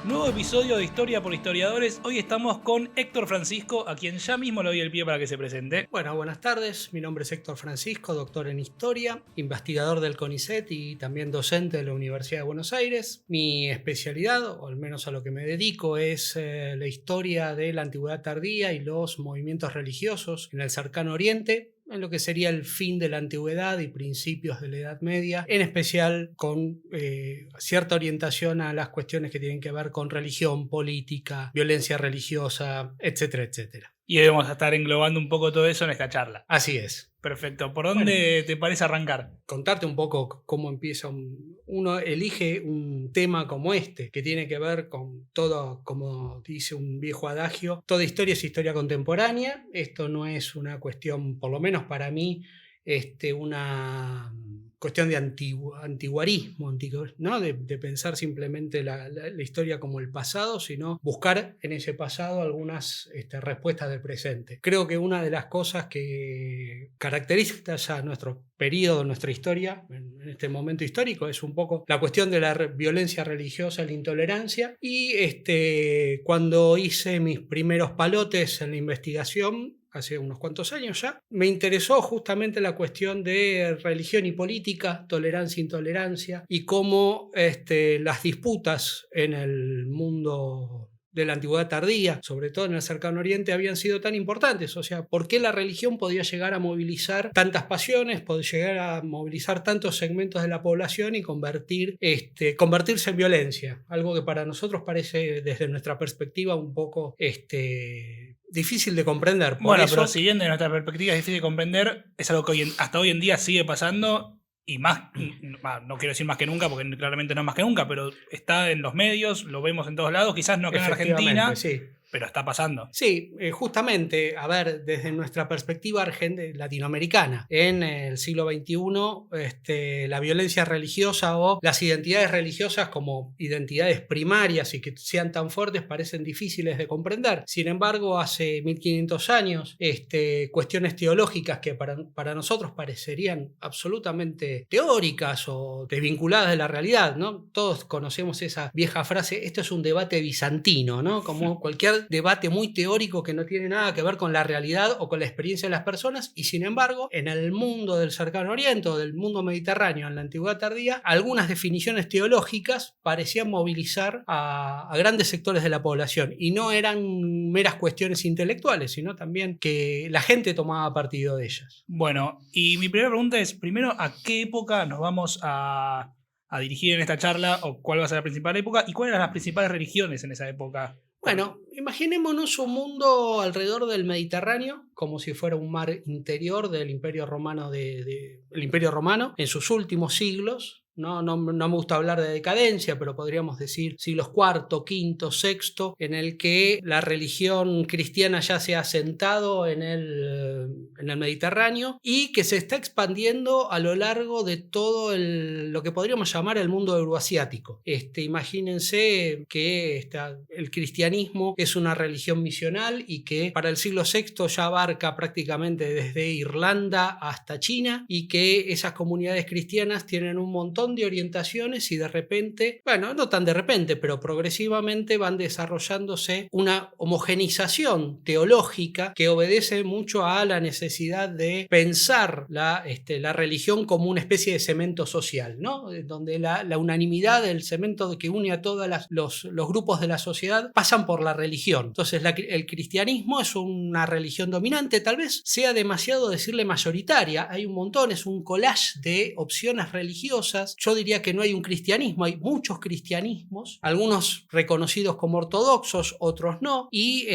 Nuevo episodio de Historia por Historiadores. Hoy estamos con Héctor Francisco, a quien ya mismo le doy el pie para que se presente. Bueno, buenas tardes. Mi nombre es Héctor Francisco, doctor en Historia, investigador del CONICET y también docente de la Universidad de Buenos Aires. Mi especialidad, o al menos a lo que me dedico, es la historia de la Antigüedad tardía y los movimientos religiosos en el Cercano Oriente, en lo que sería el fin de la Antigüedad y principios de la Edad Media, en especial con cierta orientación a las cuestiones que tienen que ver con religión, política, violencia religiosa, etcétera, etcétera. Y hoy vamos a estar englobando un poco todo eso en esta charla. Así es. Perfecto. ¿Por dónde te parece arrancar? Contarte un poco cómo empieza uno elige un tema como este, que tiene que ver con todo, como dice un viejo adagio, toda historia es historia contemporánea. Esto no es una cuestión, por lo menos para mí, una cuestión de antiguarismo, ¿no? De pensar simplemente la historia como el pasado, sino buscar en ese pasado algunas respuestas del presente. Creo que una de las cosas que caracteriza ya nuestro periodo, nuestra historia, en este momento histórico, es un poco la cuestión de la violencia religiosa, la intolerancia, y cuando hice mis primeros palotes en la investigación, hace unos cuantos años ya, me interesó justamente la cuestión de religión y política, tolerancia e intolerancia, y cómo las disputas en el mundo de la Antigüedad tardía, sobre todo en el Cercano Oriente, habían sido tan importantes. O sea, ¿por qué la religión podía llegar a movilizar tantas pasiones, podía llegar a movilizar tantos segmentos de la población y convertirse en violencia? Algo que para nosotros parece, desde nuestra perspectiva, un poco difícil de comprender. Pero si bien de nuestra perspectiva es difícil de comprender, es algo que hasta hoy en día sigue pasando. Y más, no quiero decir más que nunca, porque claramente no es más que nunca, pero está en los medios, lo vemos en todos lados, quizás no acá en Argentina, sí. Pero está pasando. Sí, justamente, a ver, desde nuestra perspectiva latinoamericana, en el siglo XXI, la violencia religiosa o las identidades religiosas como identidades primarias y que sean tan fuertes parecen difíciles de comprender. Sin embargo, hace 1500 años, cuestiones teológicas que para nosotros parecerían absolutamente teóricas o desvinculadas de la realidad, ¿no? Todos conocemos esa vieja frase, esto es un debate bizantino, ¿no? Como cualquier debate muy teórico que no tiene nada que ver con la realidad o con la experiencia de las personas, y sin embargo, en el mundo del Cercano Oriente o del mundo mediterráneo en la Antigüedad tardía, algunas definiciones teológicas parecían movilizar a grandes sectores de la población, y no eran meras cuestiones intelectuales, sino también que la gente tomaba partido de ellas. Bueno, y mi primera pregunta es, primero, ¿a qué época nos vamos a dirigir en esta charla, o cuál va a ser la principal época, y cuáles eran las principales religiones en esa época? Bueno, imaginémonos un mundo alrededor del Mediterráneo, como si fuera un mar interior del Imperio Romano, el Imperio Romano en sus últimos siglos. No me gusta hablar de decadencia, pero podríamos decir siglos IV, V, VI, en el que la religión cristiana ya se ha asentado en el Mediterráneo y que se está expandiendo a lo largo de todo lo que podríamos llamar el mundo euroasiático. Imagínense que el cristianismo es una religión misional y que para el siglo VI ya abarca prácticamente desde Irlanda hasta China, y que esas comunidades cristianas tienen un montón de orientaciones y de repente, bueno, no tan de repente, pero progresivamente van desarrollándose una homogenización teológica que obedece mucho a la necesidad de pensar la religión como una especie de cemento social, ¿no? Donde la unanimidad, el cemento que une a todos los grupos de la sociedad, pasan por la religión. Entonces el cristianismo es una religión dominante, tal vez sea demasiado decirle mayoritaria, hay un montón, es un collage de opciones religiosas. Yo diría que no hay un cristianismo, hay muchos cristianismos, algunos reconocidos como ortodoxos, otros no, y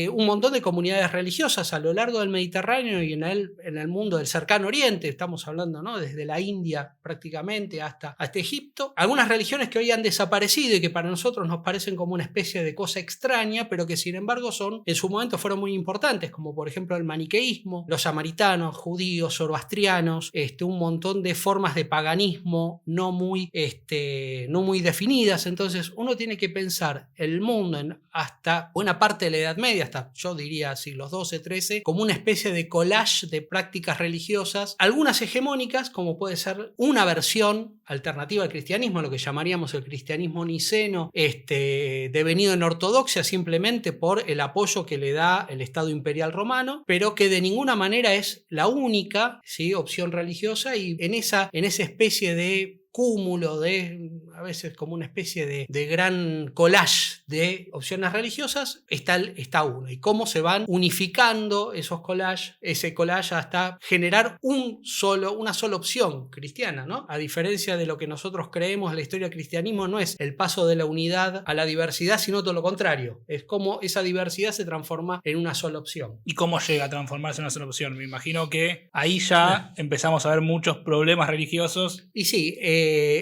un montón de comunidades religiosas a lo largo del Mediterráneo y en el mundo del Cercano Oriente. Estamos hablando, ¿no?, desde la India prácticamente hasta Egipto. Algunas religiones que hoy han desaparecido y que para nosotros nos parecen como una especie de cosa extraña, pero que sin embargo en su momento fueron muy importantes, como por ejemplo el maniqueísmo, los samaritanos, judíos, zoroastrianos, un montón de formas de paganismo no muy definidas. Entonces uno tiene que pensar el mundo hasta buena parte de la Edad Media, hasta yo diría siglos XII, XIII, como una especie de collage de prácticas religiosas, algunas hegemónicas, como puede ser una versión alternativa al cristianismo, lo que llamaríamos el cristianismo niceno, devenido en ortodoxia simplemente por el apoyo que le da el Estado imperial romano, pero que de ninguna manera es la única, ¿sí?, opción religiosa, y en esa especie de cúmulo a veces como una especie de gran collage de opciones religiosas, está uno. Y cómo se van unificando ese collage hasta generar una sola opción cristiana, ¿no? A diferencia de lo que nosotros creemos, la historia del cristianismo no es el paso de la unidad a la diversidad, sino todo lo contrario. Es como esa diversidad se transforma en una sola opción. ¿Y cómo llega a transformarse en una sola opción? Me imagino que ahí ya empezamos a ver muchos problemas religiosos. Y sí,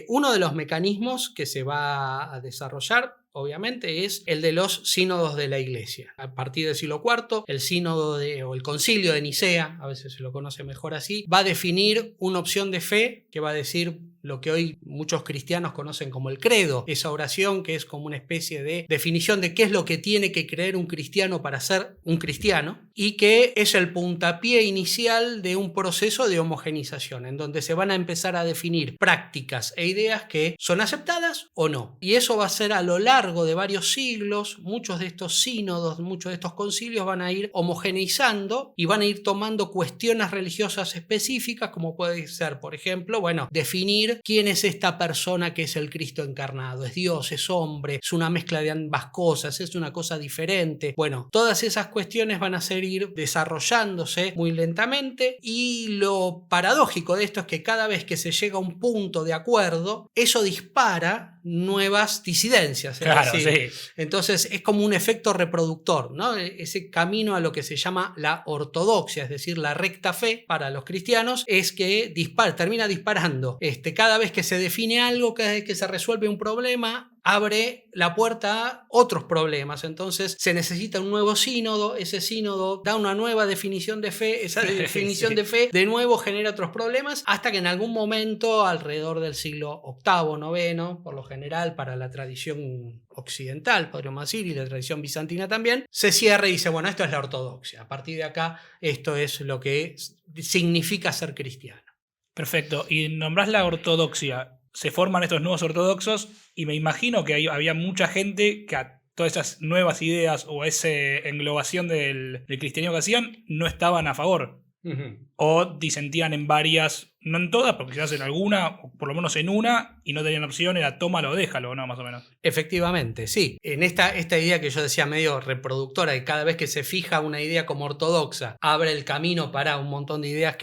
uno de los mecanismos que se va a desarrollar, obviamente, es el de los sínodos de la Iglesia. A partir del siglo IV, el sínodo o el concilio de Nicea, a veces se lo conoce mejor así, va a definir una opción de fe que va a decir lo que hoy muchos cristianos conocen como el credo, esa oración que es como una especie de definición de qué es lo que tiene que creer un cristiano para ser un cristiano, y que es el puntapié inicial de un proceso de homogenización, en donde se van a empezar a definir prácticas e ideas que son aceptadas o no. Y eso va a ser a lo largo de varios siglos. Muchos de estos sínodos, muchos de estos concilios van a ir homogeneizando y van a ir tomando cuestiones religiosas específicas, como puede ser, por ejemplo, definir quién es esta persona que es el Cristo encarnado. ¿Es Dios? ¿Es hombre? ¿Es una mezcla de ambas cosas? ¿Es una cosa diferente? Todas esas cuestiones van a ir desarrollándose muy lentamente, y lo paradójico de esto es que cada vez que se llega a un punto de acuerdo, eso dispara nuevas disidencias. Claro, sí. Entonces es como un efecto reproductor, ¿no? Ese camino a lo que se llama la ortodoxia, es decir, la recta fe para los cristianos, es que termina disparando. Cada vez que se define algo, cada vez que se resuelve un problema, abre la puerta a otros problemas. Entonces se necesita un nuevo sínodo, ese sínodo da una nueva definición de fe, esa definición sí. de fe de nuevo genera otros problemas, hasta que en algún momento, alrededor del siglo VIII, IX, por lo general para la tradición occidental, podríamos decir, y la tradición bizantina también, se cierra y dice, esto es la ortodoxia. A partir de acá, esto es lo que significa ser cristiano. Perfecto. Y nombrás la ortodoxia. Se forman estos nuevos ortodoxos y me imagino que había mucha gente que a todas esas nuevas ideas o esa englobación del cristianismo que hacían no estaban a favor. Uh-huh. O disentían en varias, no en todas, porque quizás en alguna, o por lo menos en una, y no tenían opción, era tómalo o déjalo, ¿no? Más o menos. Efectivamente, sí. En esta idea que yo decía medio reproductora, de cada vez que se fija una idea como ortodoxa, abre el camino para un montón de ideas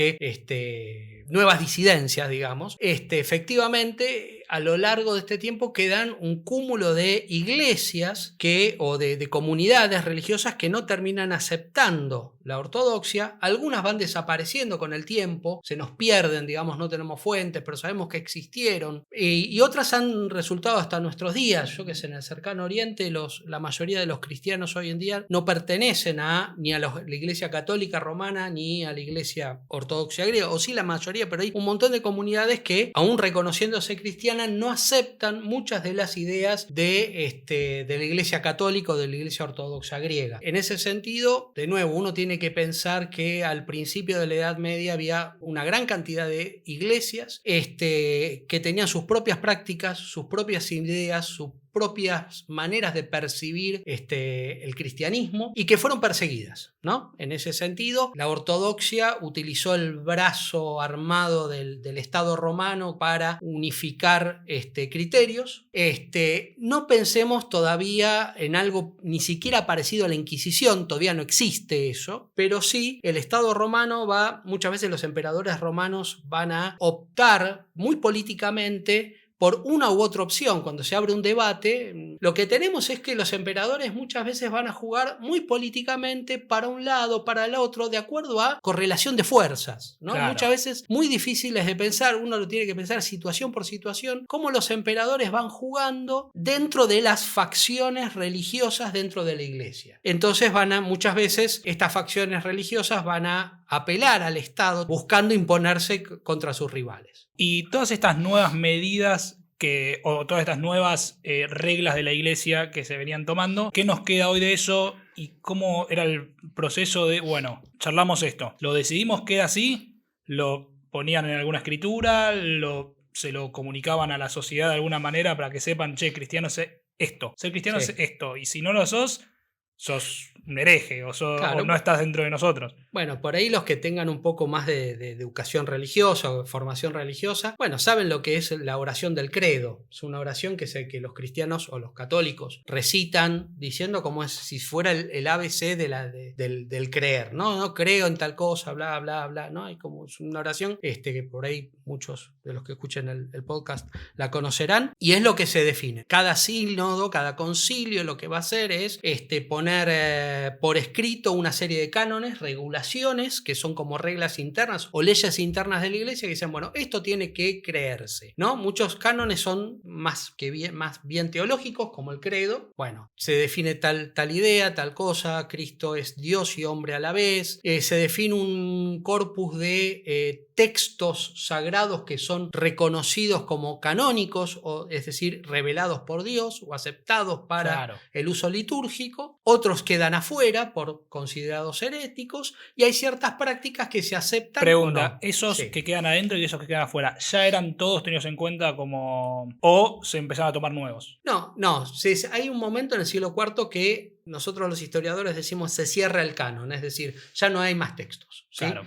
nuevas disidencias, digamos. Efectivamente, a lo largo de este tiempo quedan un cúmulo de iglesias o de comunidades religiosas que no terminan aceptando la ortodoxia. Algunas van desapareciendo con el tiempo, se nos pierden, digamos, no tenemos fuentes, pero sabemos que existieron. Y otras han resultado hasta nuestros días. Yo que sé, en el cercano oriente, la mayoría de los cristianos hoy en día no pertenecen ni a la Iglesia Católica Romana ni a la Iglesia Ortodoxa griega, o sí la mayoría, pero hay un montón de comunidades que, aún reconociéndose cristianas, no aceptan muchas de las ideas de la Iglesia Católica o de la Iglesia Ortodoxa griega. En ese sentido, de nuevo, uno tiene que pensar que al principio de la Edad Media había una gran cantidad de iglesias que tenían sus propias prácticas, sus propias ideas, sus propias maneras de percibir el cristianismo, y que fueron perseguidas, ¿no? En ese sentido, la ortodoxia utilizó el brazo armado del Estado romano para unificar criterios. No pensemos todavía en algo ni siquiera parecido a la Inquisición, todavía no existe eso, pero sí el Estado romano muchas veces los emperadores romanos van a optar muy políticamente por una u otra opción. Cuando se abre un debate, lo que tenemos es que los emperadores muchas veces van a jugar muy políticamente para un lado, para el otro, de acuerdo a correlación de fuerzas, ¿no? Claro. Muchas veces muy difíciles de pensar, uno lo tiene que pensar situación por situación, cómo los emperadores van jugando dentro de las facciones religiosas dentro de la iglesia. Entonces muchas veces estas facciones religiosas van a apelar al Estado buscando imponerse contra sus rivales. Y todas estas nuevas medidas o todas estas nuevas reglas de la iglesia que se venían tomando, ¿qué nos queda hoy de eso? ¿Y cómo era el proceso de, bueno, charlamos esto, lo decidimos, queda así, lo ponían en alguna escritura, se lo comunicaban a la sociedad de alguna manera para que sepan, che, cristiano es esto, ser cristiano Sí. es esto, y si no lo sos un hereje o Claro. no estás dentro de nosotros? Bueno, por ahí los que tengan un poco más de educación religiosa o de formación religiosa, bueno, saben lo que es la oración del credo. Es una oración que los cristianos o los católicos recitan diciendo como si fuera el ABC del creer, ¿no? No creo en tal cosa, bla, bla, bla, ¿no? Hay como es una oración que por ahí muchos de los que escuchen el podcast la conocerán, y es lo que se define. Cada sínodo, cada concilio lo que va a hacer es poner por escrito una serie de cánones, regulaciones, que son como reglas internas o leyes internas de la iglesia que dicen, bueno, esto tiene que creerse, ¿no? Muchos cánones son más bien teológicos, como el credo. Bueno, se define tal idea, tal cosa, Cristo es Dios y hombre a la vez. Se define un corpus de textos sagrados que son reconocidos como canónicos, es decir, revelados por Dios o aceptados para el uso litúrgico. Otros quedan afuera por considerados heréticos, y hay ciertas prácticas que se aceptan. Pregunta, ¿o no? ¿esos Sí. que quedan adentro y esos que quedan afuera, ya eran todos tenidos en cuenta como... o se empezaron a tomar nuevos? No, hay un momento en el siglo IV que nosotros los historiadores decimos se cierra el canon, es decir, ya no hay más textos, ¿sí? Claro.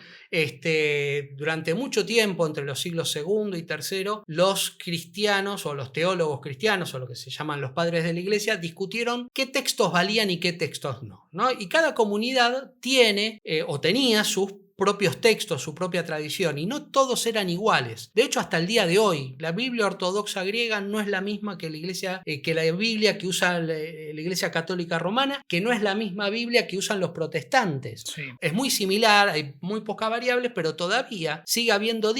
Durante mucho tiempo, entre los siglos II y III, los cristianos o los teólogos cristianos o lo que se llaman los padres de la iglesia discutieron qué textos valían y qué textos no, ¿no? Y cada comunidad tiene o tenía sus propios textos, su propia tradición, y no todos eran iguales. De hecho, hasta el día de hoy, la Biblia ortodoxa griega no es la misma que la Biblia que usa la Iglesia Católica Romana, que no es la misma Biblia que usan los protestantes. Sí. Es muy similar, hay muy pocas variables, pero todavía sigue habiendo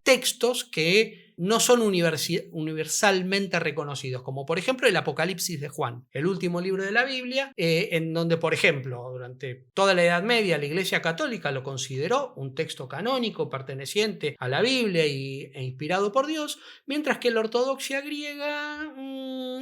textos que no son universalmente reconocidos, como por ejemplo el Apocalipsis de Juan, el último libro de la Biblia, en donde, por ejemplo, durante toda la Edad Media la Iglesia Católica lo consideró un texto canónico perteneciente a la Biblia e inspirado por Dios, mientras que la ortodoxia griega,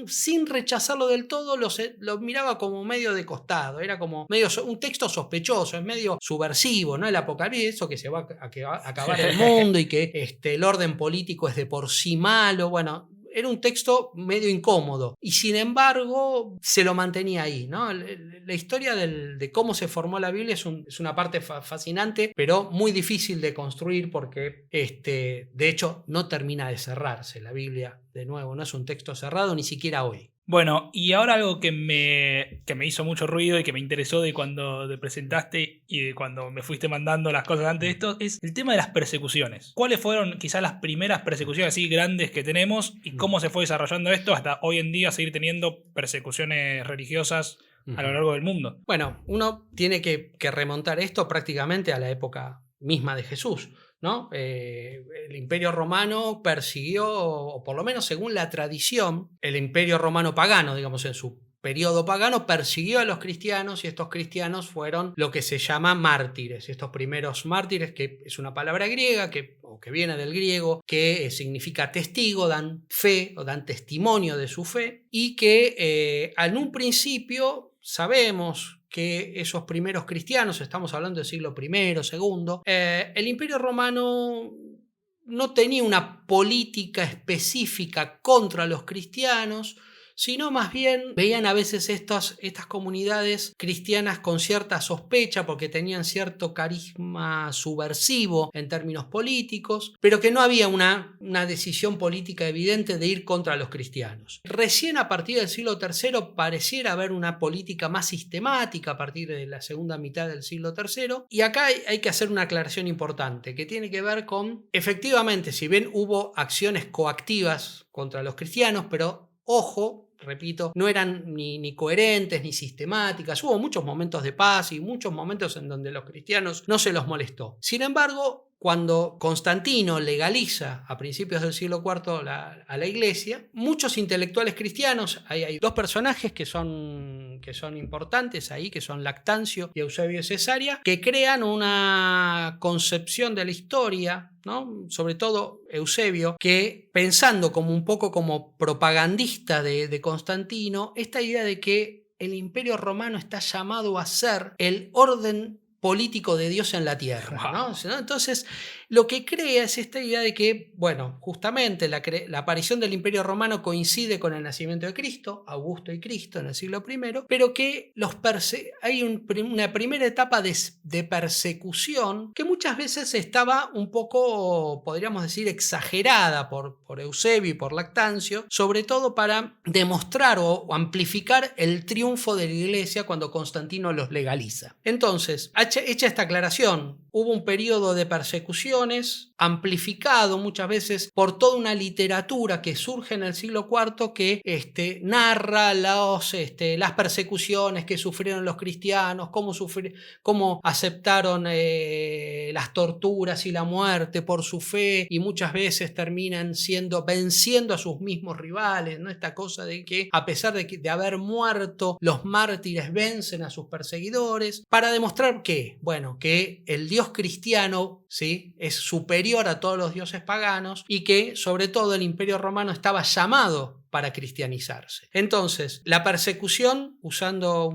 sin rechazarlo del todo, lo miraba como medio de costado, era como medio un texto sospechoso, es medio subversivo, ¿no? El Apocalipsis, eso que se va a acabar el mundo y que el orden político es de por sí malo, bueno, era un texto medio incómodo y sin embargo se lo mantenía ahí, ¿no? La historia de cómo se formó la Biblia es una parte fascinante, pero muy difícil de construir porque de hecho no termina de cerrarse la Biblia, de nuevo, no es un texto cerrado ni siquiera hoy. Bueno, y ahora algo que me hizo mucho ruido y que me interesó de cuando te presentaste y de cuando me fuiste mandando las cosas antes de esto es el tema de las persecuciones. ¿Cuáles fueron quizás las primeras persecuciones así grandes que tenemos y cómo se fue desarrollando esto hasta hoy en día seguir teniendo persecuciones religiosas a lo largo del mundo? Bueno, uno tiene que remontar esto prácticamente a la época misma de Jesús, ¿no? El Imperio Romano persiguió, o por lo menos según la tradición, el Imperio Romano pagano, digamos, en su periodo pagano, persiguió a los cristianos y estos cristianos fueron lo que se llama mártires. Estos primeros mártires, que es una palabra griega que viene del griego, que significa testigo, dan fe o dan testimonio de su fe, y que en un principio sabemos que esos primeros cristianos, estamos hablando del siglo I, II, el Imperio Romano no tenía una política específica contra los cristianos, sino más bien veían a veces estas comunidades cristianas con cierta sospecha porque tenían cierto carisma subversivo en términos políticos, pero que no había una decisión política evidente de ir contra los cristianos. Recién a partir del siglo III pareciera haber una política más sistemática a partir de la segunda mitad del siglo III, y acá hay que hacer una aclaración importante que tiene que ver con, efectivamente, si bien hubo acciones coactivas contra los cristianos, pero ojo, repito, no eran ni coherentes ni sistemáticas. Hubo muchos momentos de paz y muchos momentos en donde los cristianos no se los molestó. Sin embargo, cuando Constantino legaliza a principios del siglo IV a la iglesia, muchos intelectuales cristianos, hay dos personajes que son importantes ahí, que son Lactancio y Eusebio Cesaria, que crean una concepción de la historia, ¿no? Sobre todo Eusebio, que pensando como un poco como propagandista de Constantino, esta idea de que el Imperio Romano está llamado a ser el orden político de Dios en la tierra, ¿no? Entonces, lo que crea es esta idea de que, bueno, justamente la aparición del Imperio Romano coincide con el nacimiento de Cristo, Augusto y Cristo en el siglo I, pero que hay una primera etapa de persecución que muchas veces estaba un poco, podríamos decir, exagerada por Eusebio y por Lactancio, sobre todo para demostrar o amplificar el triunfo de la iglesia cuando Constantino los legaliza. Entonces, hecha esta aclaración, hubo un periodo de persecuciones amplificado muchas veces por toda una literatura que surge en el siglo IV que narra las persecuciones que sufrieron los cristianos, cómo aceptaron las torturas y la muerte por su fe, y muchas veces terminan venciendo a sus mismos rivales, ¿no? Esta cosa de que a pesar de haber muerto, los mártires vencen a sus perseguidores, para demostrar que el Dios cristiano, ¿sí?, es superior a todos los dioses paganos y que sobre todo el Imperio Romano estaba llamado para cristianizarse. Entonces, la persecución, usando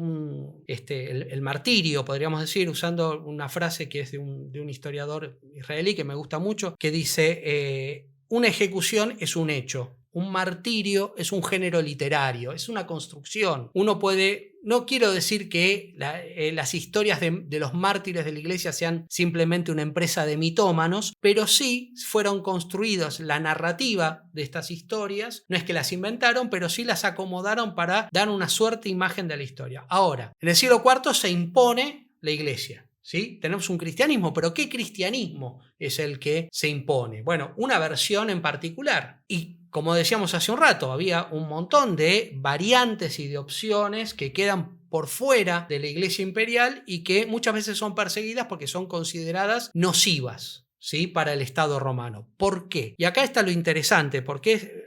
el martirio, podríamos decir, usando una frase que es de un historiador israelí que me gusta mucho, que dice, una ejecución es un hecho, un martirio es un género literario, es una construcción. Uno puede... No quiero decir que las historias de los mártires de la iglesia sean simplemente una empresa de mitómanos, pero sí fueron construidos, la narrativa de estas historias, no es que las inventaron, pero sí las acomodaron para dar una suerte imagen de la historia. Ahora, en el siglo IV se impone la iglesia. ¿Sí? Tenemos un cristianismo, pero ¿qué cristianismo es el que se impone? Bueno, una versión en particular. Y como decíamos hace un rato, había un montón de variantes y de opciones que quedan por fuera de la iglesia imperial y que muchas veces son perseguidas porque son consideradas nocivas, ¿sí?, para el Estado romano. ¿Por qué? Y acá está lo interesante, porque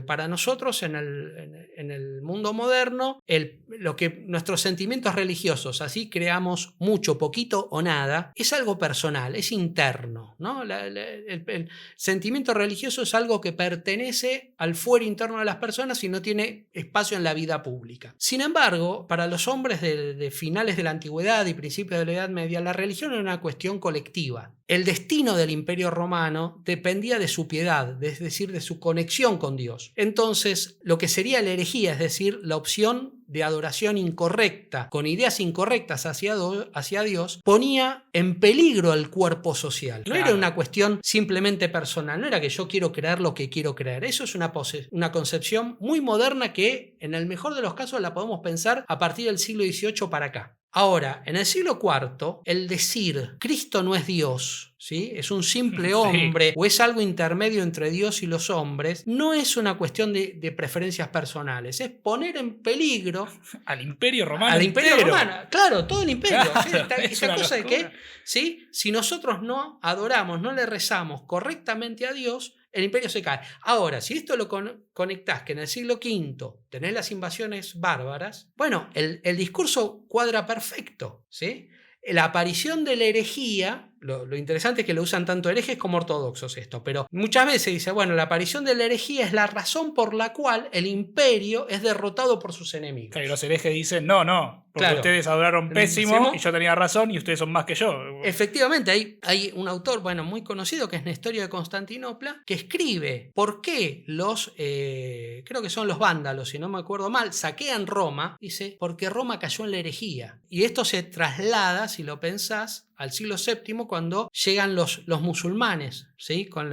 para nosotros en el mundo moderno, lo que nuestros sentimientos religiosos, así creamos mucho, poquito o nada, es algo personal, es interno, ¿no? El sentimiento religioso es algo que pertenece al fuero interno de las personas y no tiene espacio en la vida pública. Sin embargo, para los hombres de finales de la antigüedad y principios de la Edad Media, la religión era una cuestión colectiva. El destino del Imperio Romano dependía de su piedad, es decir, de su conexión con Dios. Entonces, lo que sería la herejía, es decir, la opción de adoración incorrecta, con ideas incorrectas hacia Dios, ponía en peligro al cuerpo social. No era una cuestión simplemente personal, no era que yo quiero creer lo que quiero creer. Eso es una concepción muy moderna que, en el mejor de los casos, la podemos pensar a partir del siglo XVIII para acá. Ahora, en el siglo IV, el decir Cristo no es Dios, ¿sí?, es un simple hombre, o es algo intermedio entre Dios y los hombres, no es una cuestión de preferencias personales, es poner en peligro al Imperio Romano. Al Imperio Romano, claro, todo el imperio. Claro, ¿Sí? Esa cosa de que, ¿sí?, si nosotros no adoramos, no le rezamos correctamente a Dios, el imperio se cae. Ahora, si esto lo conectás que en el siglo V tenés las invasiones bárbaras, bueno, el discurso cuadra perfecto, ¿sí? La aparición de la herejía, lo interesante es que lo usan tanto herejes como ortodoxos esto, pero muchas veces dice, bueno, la aparición de la herejía es la razón por la cual el imperio es derrotado por sus enemigos. Claro, y los herejes dicen, no, porque ustedes adoraron pésimo y yo tenía razón y ustedes son más que yo. Efectivamente, hay un autor, muy conocido, que es Nestorio de Constantinopla, que escribe por qué creo que son los vándalos, si no me acuerdo mal, saquean Roma. Dice, porque Roma cayó en la herejía. Y esto se traslada, si lo pensás, al siglo VII, cuando llegan los musulmanes, ¿sí?, con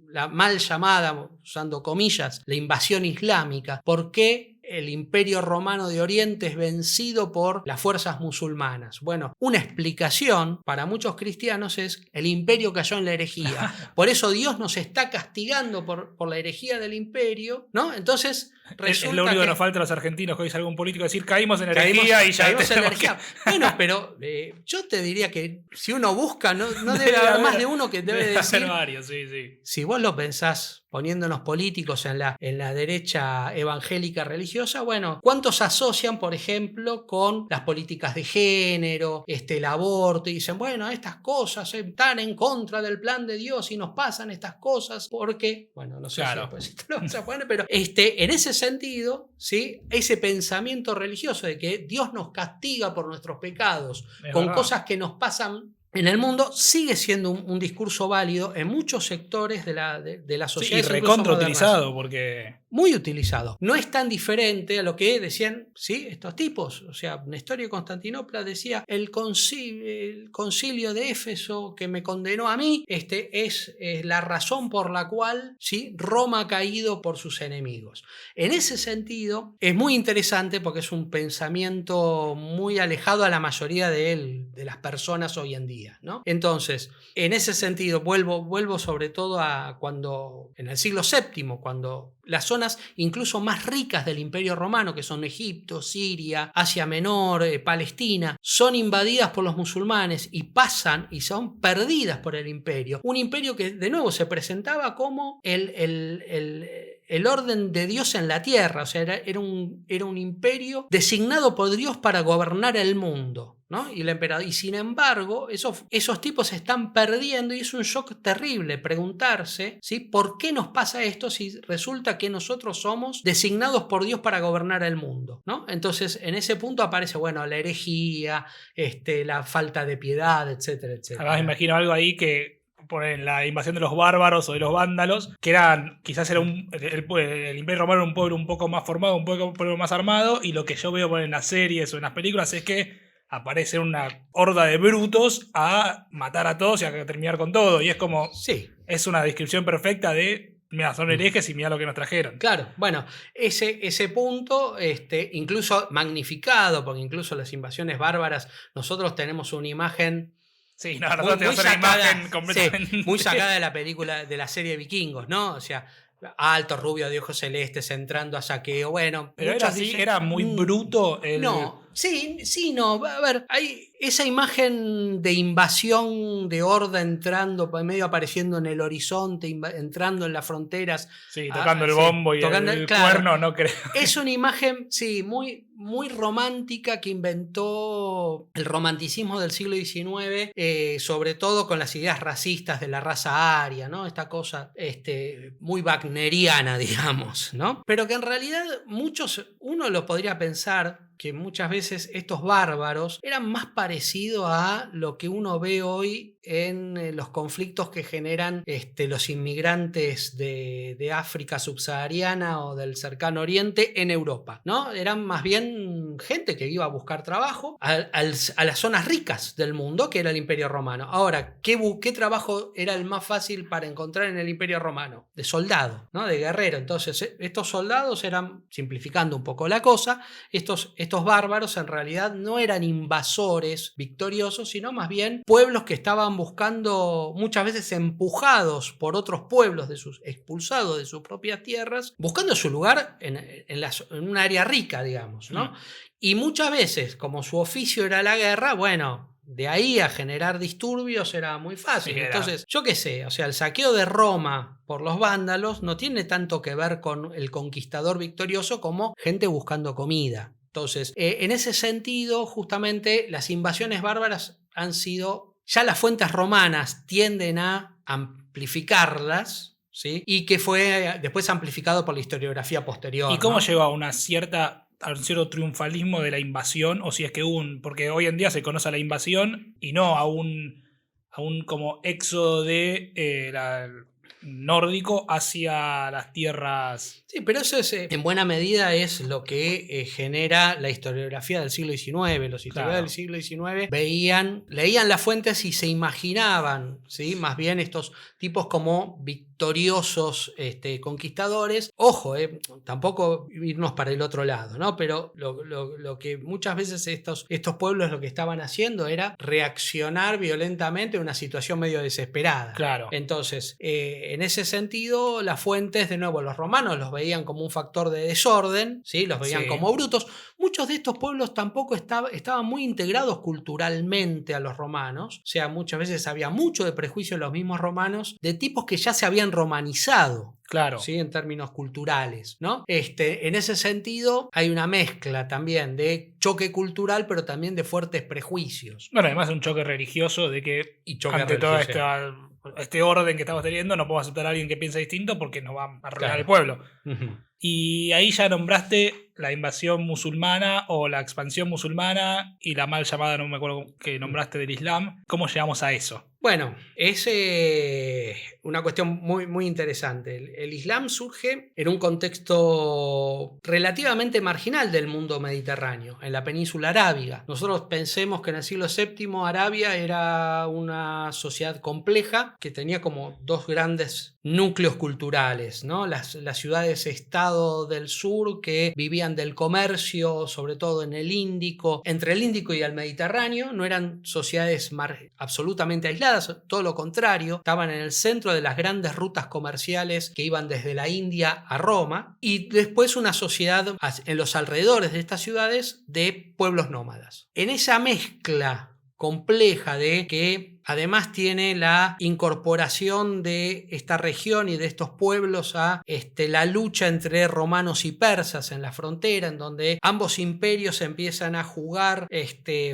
la mal llamada, usando comillas, la invasión islámica. ¿Por qué el Imperio Romano de Oriente es vencido por las fuerzas musulmanas? Bueno, una explicación para muchos cristianos es el imperio cayó en la herejía. Por eso Dios nos está castigando por la herejía del imperio, ¿no? Entonces resulta es lo único que nos falta a los argentinos, que hoy algún político decir caímos en herejía y ya caímos en herejía. Bueno, pero yo te diría que si uno busca, no debe haber más de uno que debe decir. Varios, sí. Si vos lo pensás poniéndonos políticos en la derecha evangélica religiosa, bueno, ¿cuántos asocian, por ejemplo, con las políticas de género, el aborto, y dicen, bueno, estas cosas están en contra del plan de Dios y nos pasan estas cosas porque, bueno, no sé claro. si después te lo vas a poner, pero en ese sentido, ¿sí? Ese pensamiento religioso de que Dios nos castiga por nuestros pecados con cosas que nos pasan en el mundo sigue siendo un discurso válido en muchos sectores de la sociedad. Sí, y recontra utilizado, porque... Muy utilizado. No es tan diferente a lo que decían, ¿sí?, estos tipos. O sea, Nestorio de Constantinopla decía, el concilio de Éfeso que me condenó a mí, es la razón por la cual, ¿sí?, Roma ha caído por sus enemigos. En ese sentido, es muy interesante porque es un pensamiento muy alejado a la mayoría de las personas hoy en día, ¿no? Entonces, en ese sentido, vuelvo sobre todo a cuando, en el siglo VII, cuando las zonas incluso más ricas del Imperio Romano, que son Egipto, Siria, Asia Menor, Palestina, son invadidas por los musulmanes y pasan y son perdidas por el imperio. Un imperio que de nuevo se presentaba como el orden de Dios en la tierra, o sea, era un imperio designado por Dios para gobernar el mundo, ¿no? Y sin embargo, esos tipos se están perdiendo y es un shock terrible preguntarse, ¿sí?, ¿por qué nos pasa esto si resulta que nosotros somos designados por Dios para gobernar el mundo, ¿no? Entonces, en ese punto aparece, bueno, la herejía, la falta de piedad, etcétera, etcétera. Además, me imagino algo ahí que ponen la invasión de los bárbaros o de los vándalos, que quizás era el Imperio Romano era un pueblo un poco más formado, un pueblo más armado, y lo que yo veo en las series o en las películas es que aparece una horda de brutos a matar a todos y a terminar con todo. Y es como, sí, es una descripción perfecta de, mira, son herejes y mira lo que nos trajeron. Claro, bueno, ese punto, incluso magnificado, porque incluso las invasiones bárbaras, nosotros tenemos una imagen... Sí, no, nosotros tenemos una imagen completamente... Sí, muy sacada de la película, de la serie Vikingos, ¿no? O sea, alto, rubio, de ojos celestes, entrando a saqueo, bueno... Pero era así, era muy bruto el... No, sí, no. A ver, hay esa imagen de invasión de horda entrando, medio apareciendo en el horizonte, entrando en las fronteras. Sí, tocando el bombo y el cuerno, no creo. Es una imagen, sí, muy, muy romántica que inventó el romanticismo del siglo XIX, sobre todo con las ideas racistas de la raza aria, ¿no? Esta cosa muy wagneriana, digamos, ¿no? Pero que en realidad uno lo podría pensar que muchas veces estos bárbaros eran más parecidos a lo que uno ve hoy en los conflictos que generan los inmigrantes de África subsahariana o del cercano oriente en Europa, ¿no? Eran más bien gente que iba a buscar trabajo a las zonas ricas del mundo, que era el Imperio Romano. Ahora, ¿qué trabajo era el más fácil para encontrar en el Imperio Romano? De soldado, ¿no? De guerrero. Entonces, estos soldados eran, simplificando un poco la cosa, estos bárbaros en realidad no eran invasores victoriosos, sino más bien pueblos que estaban buscando, muchas veces empujados por otros pueblos, expulsados de sus propias tierras, buscando su lugar en un área rica, digamos, ¿no? Y muchas veces, como su oficio era la guerra, bueno, de ahí a generar disturbios era muy fácil. Sí, entonces, yo qué sé, o sea, el saqueo de Roma por los vándalos no tiene tanto que ver con el conquistador victorioso como gente buscando comida. Entonces, en ese sentido, justamente las invasiones bárbaras han sido, ya las fuentes romanas tienden a amplificarlas, ¿sí? Y que fue después amplificado por la historiografía posterior. ¿Y cómo llegó a un cierto triunfalismo de la invasión? O si es que porque hoy en día se conoce la invasión y no a un como éxodo de nórdico hacia las tierras... Sí, pero eso en buena medida es lo que genera la historiografía del siglo XIX. Los historiadores del siglo XIX leían las fuentes y se imaginaban, ¿sí?, más bien estos tipos como victoriosos conquistadores. Ojo, tampoco irnos para el otro lado, ¿no? Pero lo que muchas veces estos pueblos lo que estaban haciendo era reaccionar violentamente a una situación medio desesperada. Claro. Entonces, en ese sentido, las fuentes, de nuevo, los romanos los veían como un factor de desorden, ¿sí? Los veían como brutos. Muchos de estos pueblos tampoco estaban muy integrados culturalmente a los romanos. O sea, muchas veces había mucho de prejuicio en los mismos romanos de tipos que ya se habían romanizado. Claro. ¿Sí? En términos culturales, ¿no? En ese sentido, hay una mezcla también de choque cultural, pero también de fuertes prejuicios. Bueno, además un choque religioso de que ante todo este orden que estamos teniendo no podemos aceptar a alguien que piensa distinto porque nos va a arruinar el pueblo. Uh-huh. Y ahí ya nombraste la invasión musulmana o la expansión musulmana y la mal llamada, no me acuerdo que nombraste, del Islam. ¿Cómo llegamos a eso? Bueno, es una cuestión muy, muy interesante. El Islam surge en un contexto relativamente marginal del mundo mediterráneo, en la península arábiga. Nosotros pensemos que en el siglo VII Arabia era una sociedad compleja que tenía como dos grandes núcleos culturales, ¿no? Las ciudades-estado del sur que vivían del comercio, sobre todo en el Índico, entre el Índico y el Mediterráneo. No eran sociedades absolutamente aisladas, todo lo contrario, estaban en el centro de las grandes rutas comerciales que iban desde la India a Roma, y después una sociedad en los alrededores de estas ciudades de pueblos nómadas. En esa mezcla compleja de que además tiene la incorporación de esta región y de estos pueblos a la lucha entre romanos y persas en la frontera, en donde ambos imperios empiezan a jugar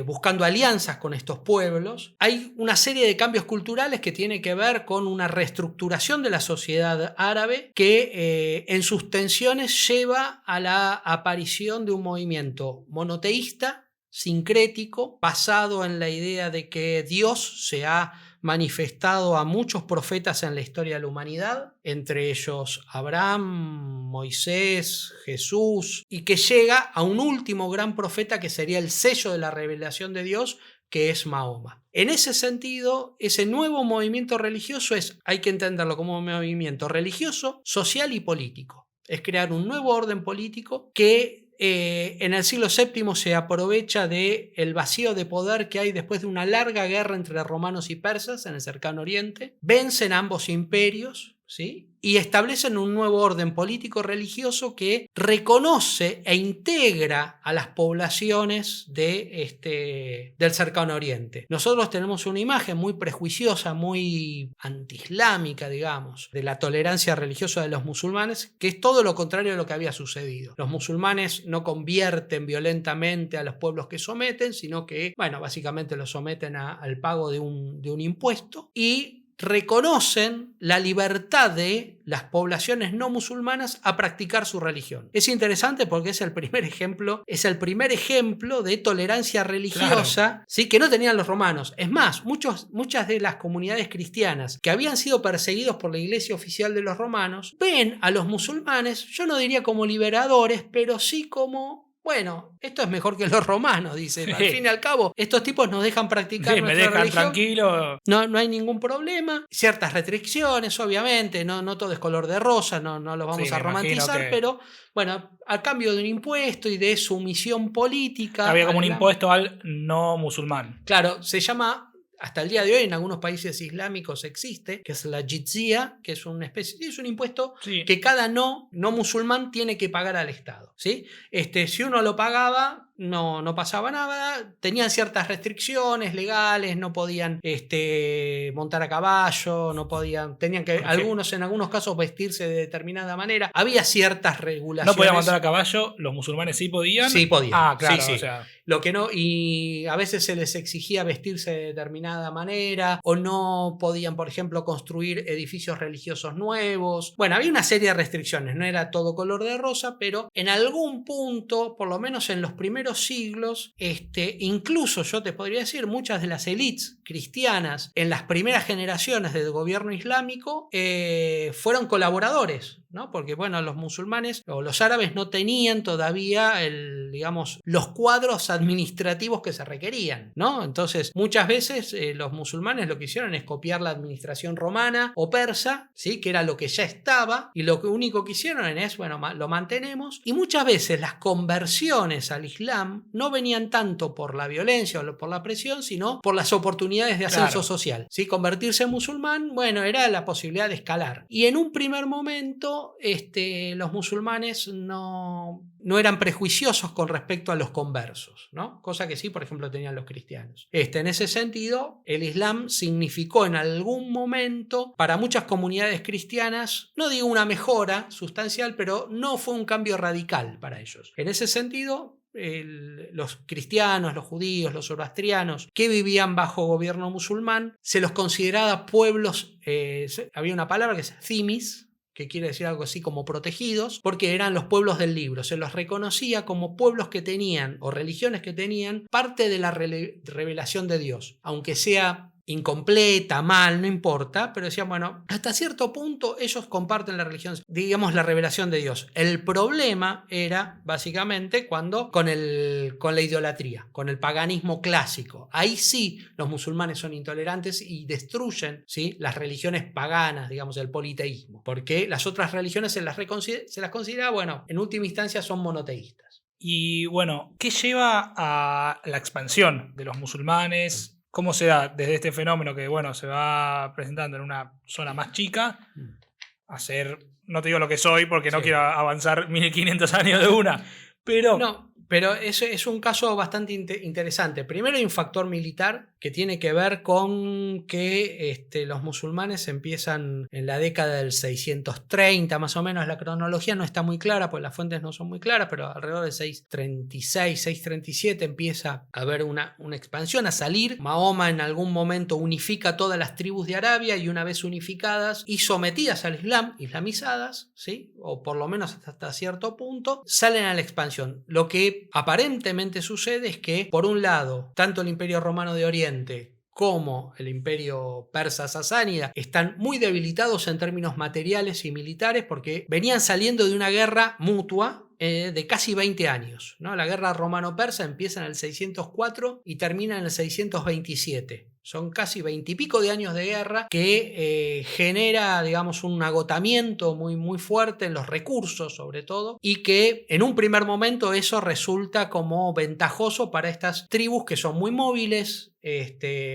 buscando alianzas con estos pueblos. Hay una serie de cambios culturales que tiene que ver con una reestructuración de la sociedad árabe que en sus tensiones lleva a la aparición de un movimiento monoteísta, sincrético, basado en la idea de que Dios se ha manifestado a muchos profetas en la historia de la humanidad, entre ellos Abraham, Moisés, Jesús, y que llega a un último gran profeta que sería el sello de la revelación de Dios, que es Mahoma. En ese sentido, ese nuevo movimiento religioso hay que entenderlo como un movimiento religioso, social y político. Es crear un nuevo orden político que en el siglo VII se aprovecha del vacío de poder que hay después de una larga guerra entre romanos y persas en el cercano oriente. Vencen ambos imperios, ¿sí? Y establecen un nuevo orden político-religioso que reconoce e integra a las poblaciones del cercano oriente. Nosotros tenemos una imagen muy prejuiciosa, muy antiislámica, digamos, de la tolerancia religiosa de los musulmanes, que es todo lo contrario de lo que había sucedido. Los musulmanes no convierten violentamente a los pueblos que someten, sino que, bueno, básicamente los someten al pago de un impuesto, y reconocen la libertad de las poblaciones no musulmanas a practicar su religión. Es interesante porque es el primer ejemplo de tolerancia religiosa, claro, ¿sí? Que no tenían los romanos. Es más, muchas de las comunidades cristianas que habían sido perseguidos por la iglesia oficial de los romanos ven a los musulmanes, yo no diría como liberadores, pero sí como... Bueno, esto es mejor que los romanos, dice. Sí. Al fin y al cabo, estos tipos nos dejan practicar nuestra religión. Me dejan tranquilo. No hay ningún problema. Ciertas restricciones, obviamente. No todo es color de rosa, no lo vamos a romantizar, pero bueno, a cambio de un impuesto y de sumisión política. Había como un impuesto al no musulmán. Claro, se llama... Hasta el día de hoy en algunos países islámicos existe, que es la jizya, que es una especie, es un impuesto que cada no musulmán tiene que pagar al Estado, ¿sí? Si uno lo pagaba, no pasaba nada, tenían ciertas restricciones legales, no podían montar a caballo, tenían que, en algunos casos, vestirse de determinada manera, había ciertas regulaciones. ¿No podían montar a caballo? ¿Los musulmanes sí podían? Sí podían. Ah, claro, sí. O sea... Lo que no, y a veces se les exigía vestirse de determinada manera, o no podían, por ejemplo, construir edificios religiosos nuevos. Bueno, había una serie de restricciones, no era todo color de rosa, pero en algún punto, por lo menos en los primeros siglos, incluso yo te podría decir, muchas de las élites cristianas en las primeras generaciones del gobierno islámico fueron colaboradores ¿no? Porque, bueno, los musulmanes o los árabes no tenían todavía digamos, los cuadros administrativos que se requerían, ¿no? Entonces, muchas veces los musulmanes lo que hicieron es copiar la administración romana o persa, ¿sí? Que era lo que ya estaba, y lo único que hicieron es, bueno, lo mantenemos, y muchas veces las conversiones al Islam no venían tanto por la violencia o por la presión, sino por las oportunidades de ascenso social, ¿sí? Convertirse en musulmán, bueno, era la posibilidad de escalar. Y en un primer momento, los musulmanes no eran prejuiciosos con respecto a los conversos, ¿no? Cosa que sí, por ejemplo, tenían los cristianos. En ese sentido, el Islam significó en algún momento para muchas comunidades cristianas, no digo una mejora sustancial, pero no fue un cambio radical para ellos. En ese sentido, los cristianos, los judíos, los zoroastrianos que vivían bajo gobierno musulmán, se los consideraba pueblos, había una palabra que es zimis, que quiere decir algo así como protegidos, porque eran los pueblos del libro. Se los reconocía como pueblos que tenían, o religiones que tenían, parte de la revelación de Dios, aunque sea incompleta, mal, no importa, pero decían, bueno, hasta cierto punto ellos comparten la religión, digamos, la revelación de Dios. El problema era básicamente cuando con la idolatría, con el paganismo clásico. Ahí sí los musulmanes son intolerantes y destruyen, ¿sí?, las religiones paganas, digamos, el politeísmo, porque las otras religiones se las considera, bueno, en última instancia son monoteístas. Y bueno, ¿qué lleva a la expansión de los musulmanes? ¿Cómo se da desde este fenómeno que, bueno, se va presentando en una zona más chica a ser, no te digo lo que soy porque no quiero avanzar 1500 años de una, pero... No, pero es un caso bastante interesante. Primero hay un factor militar que tiene que ver con que los musulmanes empiezan en la década del 630, más o menos. La cronología no está muy clara, pues las fuentes no son muy claras, pero alrededor del 636, 637 empieza a haber una expansión, a salir. Mahoma en algún momento unifica todas las tribus de Arabia y una vez unificadas y sometidas al Islam, islamizadas, ¿sí?, o por lo menos hasta cierto punto, salen a la expansión. Lo que aparentemente sucede es que, por un lado, tanto el Imperio Romano de Oriente como el Imperio Persa Sasánida están muy debilitados en términos materiales y militares porque venían saliendo de una guerra mutua de casi 20 años, ¿no? La guerra romano-persa empieza en el 604 y termina en el 627. Son casi 20 y pico de años de guerra que genera, digamos, un agotamiento muy, muy fuerte en los recursos, sobre todo, y que en un primer momento eso resulta como ventajoso para estas tribus que son muy móviles,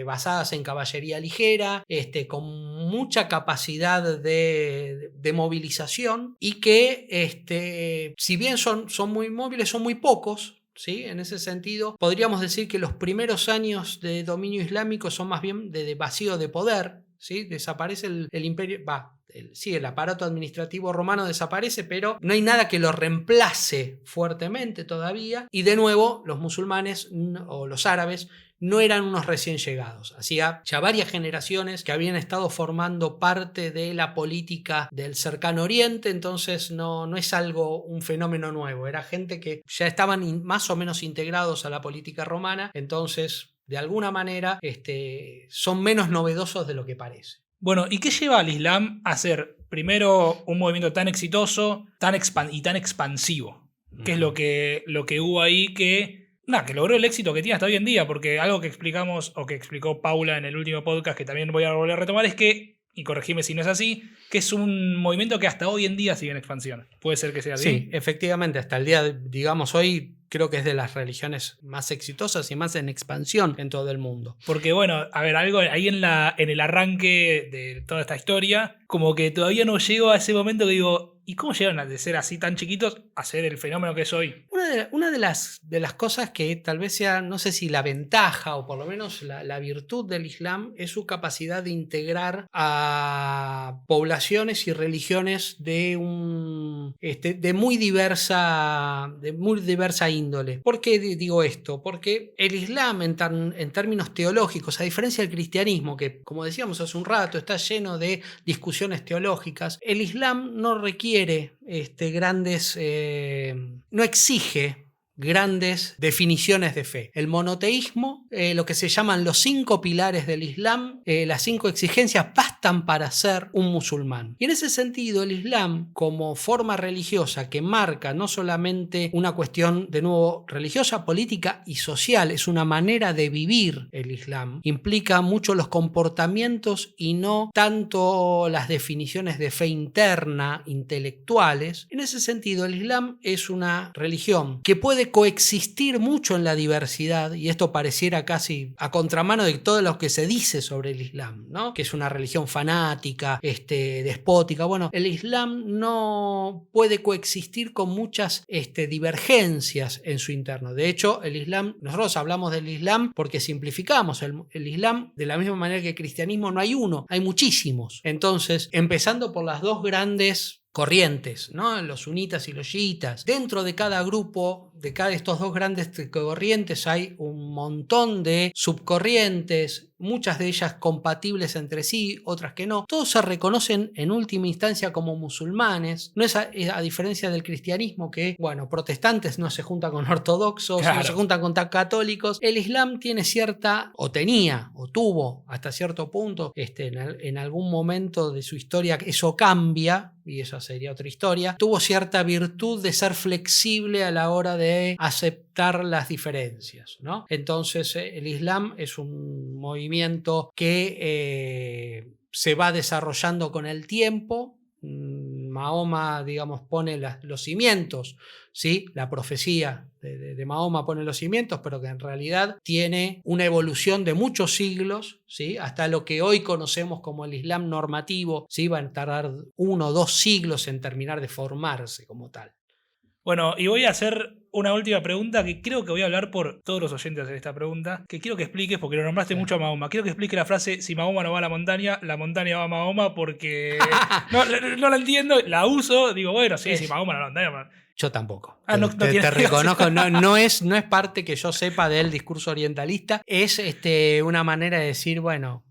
basadas en caballería ligera, con mucha capacidad de movilización y que, si bien son muy móviles, son muy pocos. ¿Sí? En ese sentido, podríamos decir que los primeros años de dominio islámico son más bien de vacío de poder, ¿sí? Desaparece el imperio, el aparato administrativo romano desaparece, pero no hay nada que lo reemplace fuertemente todavía, y de nuevo los musulmanes o los árabes no eran unos recién llegados. Hacía ya varias generaciones que habían estado formando parte de la política del cercano oriente, entonces no es un fenómeno nuevo. Era gente que ya estaban más o menos integrados a la política romana, entonces de alguna manera son menos novedosos de lo que parece. Bueno, ¿y qué lleva al Islam a ser primero un movimiento tan exitoso y tan expansivo? ¿Qué es lo que hubo ahí que logró el éxito que tiene hasta hoy en día? Porque algo que explicamos, o que explicó Paula en el último podcast, que también voy a volver a retomar, es que, y corregime si no es así, que es un movimiento que hasta hoy en día sigue en expansión. ¿Puede ser que sea así? Sí, efectivamente, hasta el día, digamos, hoy creo que es de las religiones más exitosas y más en expansión en todo el mundo. Porque bueno, a ver, algo ahí en el arranque de toda esta historia, como que todavía no llego a ese momento que digo, ¿y cómo llegaron de ser así tan chiquitos a ser el fenómeno que es hoy? Una de las cosas que tal vez sea, no sé si la ventaja o por lo menos la virtud del Islam, es su capacidad de integrar a poblaciones y religiones de muy diversa índole. ¿Por qué digo esto? Porque el Islam en términos teológicos, a diferencia del cristianismo, que como decíamos hace un rato está lleno de discusiones teológicas, el Islam no requiere no exige grandes definiciones de fe. El monoteísmo, lo que se llaman los 5 pilares del Islam, las 5 exigencias bastan para ser un musulmán. Y en ese sentido, el Islam, como forma religiosa que marca no solamente una cuestión, de nuevo, religiosa, política y social, es una manera de vivir el Islam, implica mucho los comportamientos y no tanto las definiciones de fe interna, intelectuales. En ese sentido, el Islam es una religión que puede coexistir mucho en la diversidad, y esto pareciera casi a contramano de todo lo que se dice sobre el Islam, ¿no? Que es una religión fanática, despótica. Bueno, el Islam no puede coexistir con muchas divergencias en su interno. De hecho, el Islam, nosotros hablamos del Islam porque simplificamos. El Islam, de la misma manera que el cristianismo, no hay uno, hay muchísimos. Entonces, empezando por las 2 grandes corrientes, ¿no? Los sunitas y los chiitas. Dentro de cada grupo, de cada de estos 2 grandes corrientes, hay un montón de subcorrientes, muchas de ellas compatibles entre sí, otras que no. Todos se reconocen en última instancia como musulmanes. No es a diferencia del cristianismo que, bueno, protestantes no se juntan con ortodoxos, claro, no se juntan con católicos. El Islam tiene cierta, o tenía, o tuvo hasta cierto punto, en algún momento de su historia, eso cambia, y esa sería otra historia, tuvo cierta virtud de ser flexible a la hora de aceptar las diferencias, ¿no? Entonces, el Islam es un movimiento que se va desarrollando con el tiempo. Mahoma, digamos, pone los cimientos, ¿sí? La profecía de Mahoma pone los cimientos, pero que en realidad tiene una evolución de muchos siglos, ¿sí? Hasta lo que hoy conocemos como el Islam normativo, ¿sí? Va a tardar 1 o 2 siglos en terminar de formarse como tal. Bueno, y voy a hacer una última pregunta que creo que voy a hablar por todos los oyentes de esta pregunta, que quiero que expliques, porque lo nombraste mucho a Mahoma. Quiero que expliques la frase: si Mahoma no va a la montaña va a Mahoma, porque no la entiendo, la uso, digo, bueno, sí, si Mahoma no va a la montaña. Yo tampoco. Te reconozco, no es parte que yo sepa del discurso orientalista, es una manera de decir, bueno,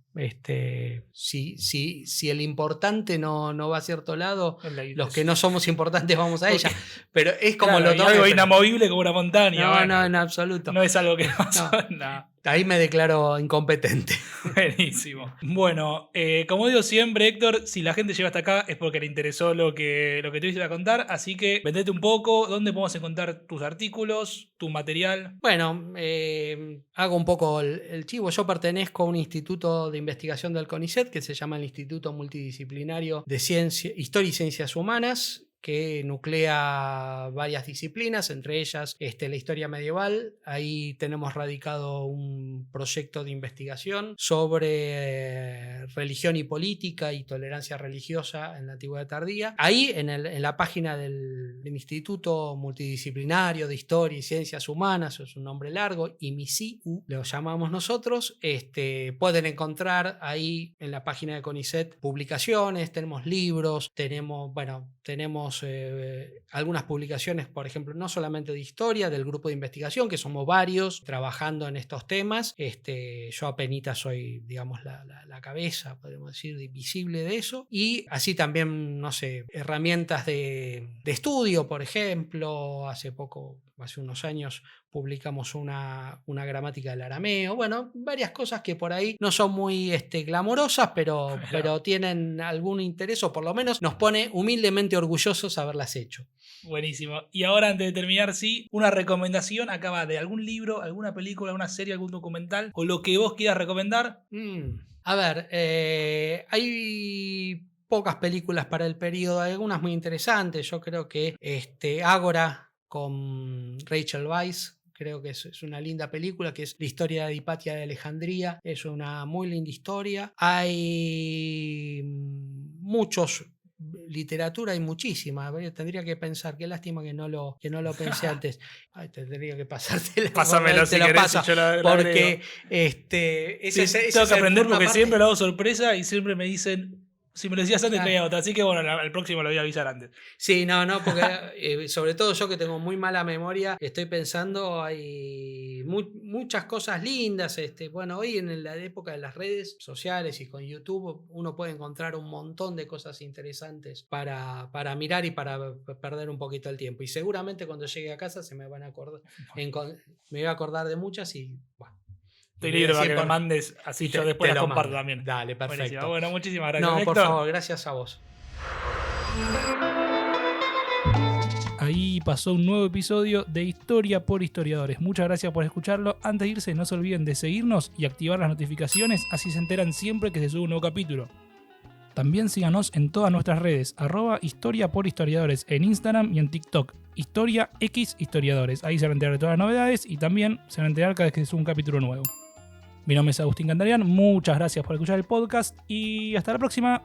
si el importante no va a cierto lado, los que no somos importantes vamos a ella. Pero es como claro, algo inamovible como una montaña. No, bueno, no, en absoluto. No es algo que pasó. No. Ahí me declaro incompetente. Buenísimo. Bueno, como digo siempre, Héctor, si la gente llega hasta acá es porque le interesó lo que te hice a contar, así que vendete un poco. ¿Dónde podemos encontrar tus artículos, tu material? Bueno, hago un poco el chivo. Yo pertenezco a un instituto de investigación del CONICET que se llama el Instituto Multidisciplinario de Historia y Ciencias Humanas, que nuclea varias disciplinas, entre ellas la historia medieval. Ahí tenemos radicado un proyecto de investigación sobre religión y política y tolerancia religiosa en la Antigüedad Tardía. Ahí, en la página del Instituto Multidisciplinario de Historia y Ciencias Humanas, es un nombre largo, IMICIU, lo llamamos nosotros, pueden encontrar ahí en la página de CONICET publicaciones, tenemos libros, tenemos algunas publicaciones, por ejemplo, no solamente de historia, del grupo de investigación, que somos varios trabajando en estos temas. Yo apenas soy, digamos, la cabeza, podemos decir, visible de eso. Y así también, no sé, herramientas de estudio, por ejemplo, hace unos años publicamos una gramática del arameo. Bueno, varias cosas que por ahí no son muy glamorosas, pero tienen algún interés, o por lo menos nos pone humildemente orgullosos haberlas hecho. Buenísimo. Y ahora, antes de terminar, sí, una recomendación acaba de algún libro, alguna película, alguna serie, algún documental, o lo que vos quieras recomendar. A ver, hay pocas películas para el periodo, hay algunas muy interesantes. Yo creo que Ágora, con Rachel Weisz, creo que es una linda película, que es la historia de Hipatia de Alejandría. Es una muy linda historia. Hay muchos, literatura hay muchísima. Tendría que pensar, qué lástima que no lo pensé antes. Ay, tendría que pasártelo. Pásamelo si querés, paso, yo la porque tengo que aprender, porque siempre lo hago sorpresa y siempre me dicen: si me lo decías antes, tenía otra. Así que bueno, el próximo lo voy a avisar antes. Sí, no, porque sobre todo yo, que tengo muy mala memoria, estoy pensando, hay muchas cosas lindas. Bueno, hoy en la época de las redes sociales y con YouTube uno puede encontrar un montón de cosas interesantes para mirar y para perder un poquito el tiempo. Y seguramente cuando llegue a casa se me van a acordar, me voy a acordar de muchas y bueno. Estoy libre para que me mandes, así yo después las comparto también. Dale, perfecto. Buenísimo. Bueno, muchísimas gracias. No, Héctor. por favor, gracias a vos. Ahí pasó un nuevo episodio de Historia por Historiadores. Muchas gracias por escucharlo. Antes de irse, no se olviden de seguirnos y activar las notificaciones, así se enteran siempre que se sube un nuevo capítulo. También síganos en todas nuestras redes, @Historia por Historiadores en Instagram y en TikTok, Historia X Historiadores. Ahí se van a enterar de todas las novedades y también se van a enterar cada vez que se sube un capítulo nuevo. Mi nombre es Agustín Cantarian, muchas gracias por escuchar el podcast y hasta la próxima.